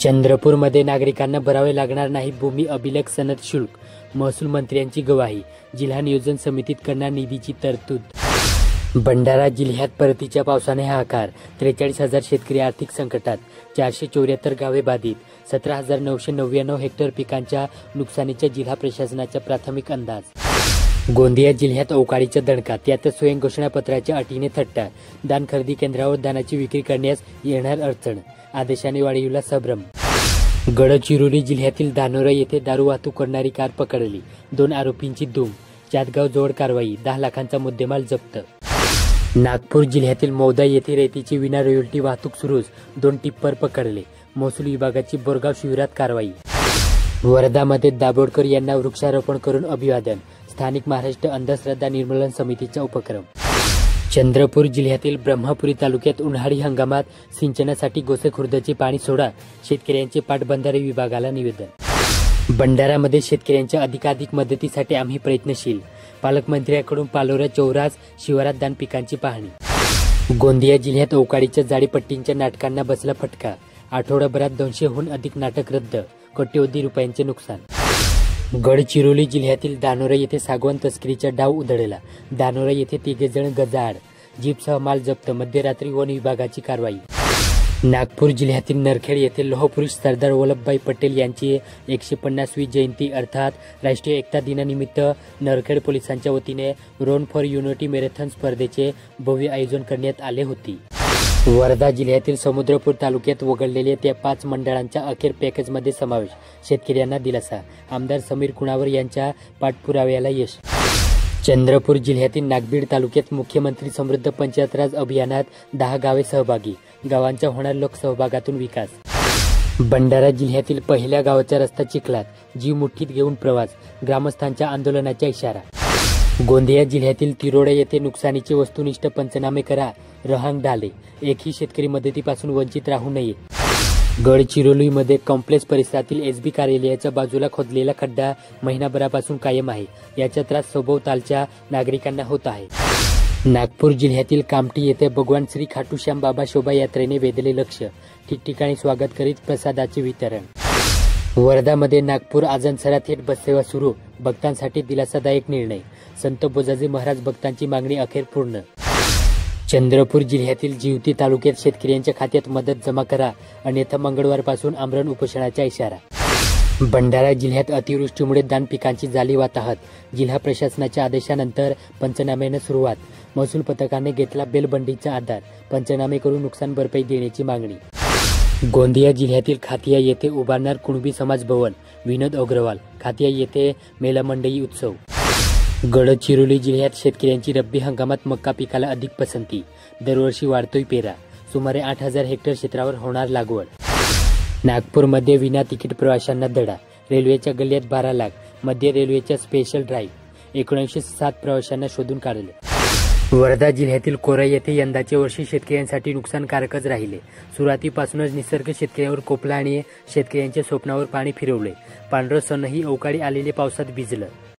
चंद्रपूरमध्ये नागरिकांना भरावे लागणार नाही भूमी अभिलेख सनद शुल्क, महसूल मंत्र्यांची गवाही. जिल्हा नियोजन समितीत करणार निधीची तरतूद. भंडारा जिल्ह्यात परतीच्या पावसाने हाहाकार. 43,000 शेतकरी आर्थिक संकटात. 474 गावे बाधित. 17,999 हेक्टर पिकांच्या नुकसानीचा जिल्हा प्रशासनाचा प्राथमिक अंदाज. गोंदिया जिल्ह्यात अवकाळीचा दणका, त्यातच स्वयं घोषणापत्राच्या अटीने थट्टा. धान खरेदी केंद्रावर धानाची विक्री करण्यास येणार अडचण. आदेशाने वाढीवला संभ्रम. गडचिरोली जिल्ह्यातील धानोरा येथे दारू वाहतूक करणारी कार पकडली. 2 आरोपींची धूम. चातगाव जवळ कारवाई. 10 लाखांचा मुद्देमाल जप्त. नागपूर जिल्ह्यातील मौदा येथे रेतीची विना रॉयल्टी वाहतूक सुरूच. 2 टिप्पर पकडले. महसूल विभागाची बोरगाव शिबिरात कारवाई. वर्धामध्ये दाभोळकर यांना वृक्षारोपण करून अभिवादन. स्थानिक महाराष्ट्र अंधश्रद्धा निर्मूलन समितीचा उपक्रम. चंद्रपूर जिल्ह्यातील ब्रह्मपुरी तालुक्यात उन्हाळी हंगामात सिंचनासाठी गोसेखुर्दचे पाणी सोडा. शेतकऱ्यांचे पाटबंधारे विभागाला निवेदन. भंडारामध्ये शेतकऱ्यांच्या अधिकाधिक मदतीसाठी आम्ही प्रयत्नशील. पालकमंत्र्यांकडून पालोरा चौरास शिवारात धान पिकांची पाहणी. गोंदिया जिल्ह्यात अवकाळीच्या जाळीपट्टींच्या नाटकांना बसला फटका. आठवडाभरात 200हून अधिक नाटक रद्द. कोट्यवधी रुपयांचे नुकसान. गडचिरोली जिल्ह्यातील धानोरा येथे सागवान तस्करीचा डाव उधळला. धानोरा येथे 3 जण गजाआड. जीपसह माल जप्त. मध्यरात्री वन विभागाची कारवाई. नागपूर जिल्ह्यातील नरखेड येथे लोहपुरुष सरदार वल्लभभाई पटेल यांची 150वी जयंती अर्थात राष्ट्रीय एकता दिनानिमित्त नरखेड पोलिसांच्या वतीने रन फॉर युनिटी मॅरेथॉन स्पर्धेचे भव्य आयोजन करण्यात आले होते. वर्धा जिल्ह्यातील समुद्रपूर तालुक्यात वगळलेल्या त्या 5 मंडळांचा अखेर पॅकेजमध्ये समावेश. शेतकऱ्यांना दिलासा. आमदार समीर कुणावर यांच्या पाठपुराव्याला यश. चंद्रपूर जिल्ह्यातील नागभीड तालुक्यात मुख्यमंत्री समृद्ध पंचायत राज अभियानात 10 गावे सहभागी. गावांचा होणार लोकसहभागातून विकास. भंडारा जिल्ह्यातील पहिल्या गावाचा रस्ता चिखलात. जीव मुठीत घेऊन प्रवास. ग्रामस्थांच्या आंदोलनाचा इशारा. गोंदिया जिल्ह्यातील तिरोडा येथे नुकसानीचे वस्तुनिष्ठ पंचनामे करा. रहांग ढाले. एकही शेतकरी मदतीपासून वंचित राहू नये. गडचिरोलीमध्ये कॉम्प्लेक्स परिसरातील एसबी कार्यालयाच्या बाजूला खोदलेला खड्डा महिनाभरापासून कायम आहे. याचा त्रास सभोवतालच्या नागरिकांना होत आहे. नागपूर जिल्ह्यातील कामठी येथे भगवान श्री खाटूश्याम बाबा शोभायात्रेने वेधले लक्ष. ठिकठिकाणी स्वागत करीत प्रसादाचे वितरण. वर्धामध्ये नागपूर आजनसरा थेट बससेवा सुरू. भक्तांसाठी दिलासादायक निर्णय. संत बोजाजी महाराज भक्तांची मागणी अखेर पूर्ण. चंद्रपूर जिल्ह्यातील जिवती तालुक्यात शेतकऱ्यांच्या खात्यात मदत जमा करा, अन्यथा मंगळवारपासून आमरण उपोषणाचा इशारा. भंडारा जिल्ह्यात अतिवृष्टीमुळे धान पिकांची झाली वाताहत. जिल्हा प्रशासनाच्या आदेशानंतर पंचनाम्याने सुरुवात. महसूल पथकाने घेतला बेलबंडीचा आधार. पंचनामे करून नुकसान भरपाई देण्याची मागणी. गोंदिया जिल्ह्यातील खातिया येथे उभारणार कुणबी समाज भवन. विनोद अग्रवाल. खातिया येथे मेला मंडई उत्सव. गडचिरोली जिल्ह्यात शेतकऱ्यांची रब्बी हंगामात मक्का पिकाला अधिक पसंती. दरवर्षी वाढतोय पेरा. सुमारे 8,000 हेक्टर क्षेत्रावर होणार लागवड. नागपूरमध्ये विना तिकीट प्रवाशांना धडा. रेल्वेच्या गल्ल्यात 12 लाख. मध्य रेल्वेच्या स्पेशल ड्राईव्ह. 1907 प्रवाशांना शोधून काढले. वर्धा जिल्ह्यातील कोरा येथे यंदाचे वर्षी शेतकऱ्यांसाठी नुकसानकारकच राहिले. सुरुवातीपासूनच निसर्ग शेतकऱ्यांवर कोपला आणि शेतकऱ्यांच्या स्वप्नावर पाणी फिरवले. पांढरं सणही अवकाळी आलेल्या पावसात भिजलं.